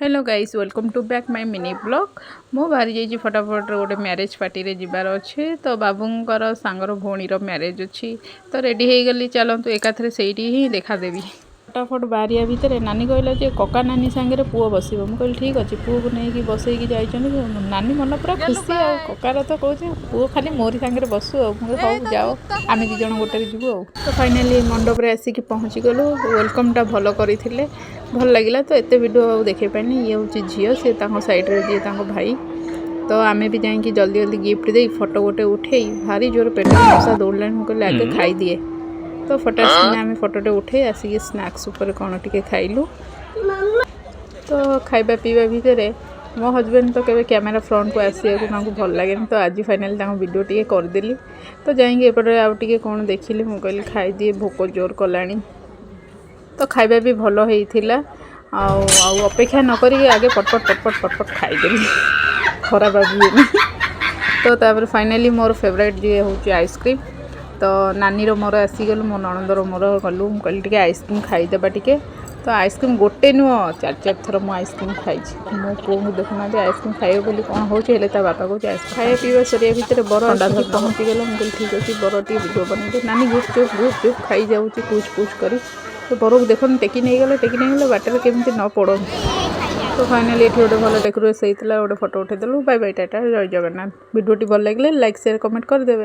Hello guys welcome to back my mini blog मु बाहरी जाइए फटाफट गोटे मैरेज पार्टी रे जिबार अच्छे तो बाबूंकर सांगर भौणीर मैरेज अच्छी तो रेडी हो गली चलतु एकाथरे सेठी ही देखादेवी फटाफट बाहरिया भितर नानी कहला जे कका नानी सांगे पुओ बस मुझे कहली ठीक अच्छे पुओ को नहीं बसईकि जाइए नानी मन पूरा खुशी आ ककार तो कहते पुओ खाली मोरी सांगे बसु हौ जाओ आम दीज गोटे जीवु तो फाइनाली मंडप आसिक पहुँची गलु वेलकमटा भल करते भल लगे तो एत वीडियो देखे पानी ये हूँ झील सी सैड्रे जी भाई तो आमे भी जाकि जल्दी जल्दी गिफ्ट दे फोटो गोटे उठे भारी जोर पेट मशा दौड़े मुझे आगे खाई दिए तो फटाक आम फोटोटे उठे आसिक स्नैक्स उपर कौन टे खाइलु तो खाइबा पीवा भितर मो हजबैंड तो केवे कैमेरा फ्रंट को आसिया भल लगे तो आज फाइनाली वीडियो टी करदेली तो जाइए एपटे आउ टे कौन देखिली मुझे कहली खाई दिए भोक जोर कलानी तो खाइबा भी भल होइथिला अपेक्षा न करी आगे पटपट पटपट पटपट खाईदेली खराब भाई तो तापर फाइनाली मोर फेवरेट जी हूँ आइसक्रीम तो नानी रो मोर आसीगलु मो नणंदर मोर गलु कहली टे आइसक्रीम खाईदेबा टे तो आइसक्रीम गोटे नुह चार चार थर मो आइसक्रीम खाई मो पुओ को देखुना आइसक्रीम खाइए बोली कौन हो बापा कहूँ आइसक्रीम खाइए पीवा सरिया भितर बर अंडा पहुँची गला मुझे ठीक अच्छे बर टे वीडियो बनई नानी गुप खाई जाऊँ पूछ पूछ कर तो बर को देखो टेकी नहीं गले बाटर केमती न पड़ो तो फाइनाली ये गोटे भल डेकोरेट होता गोटे फोटो उठेदेलु बाय बाय टाटा जय जगन्नाथ वीडियो भल लगे लाइक शेयर कमेंट करदेवे।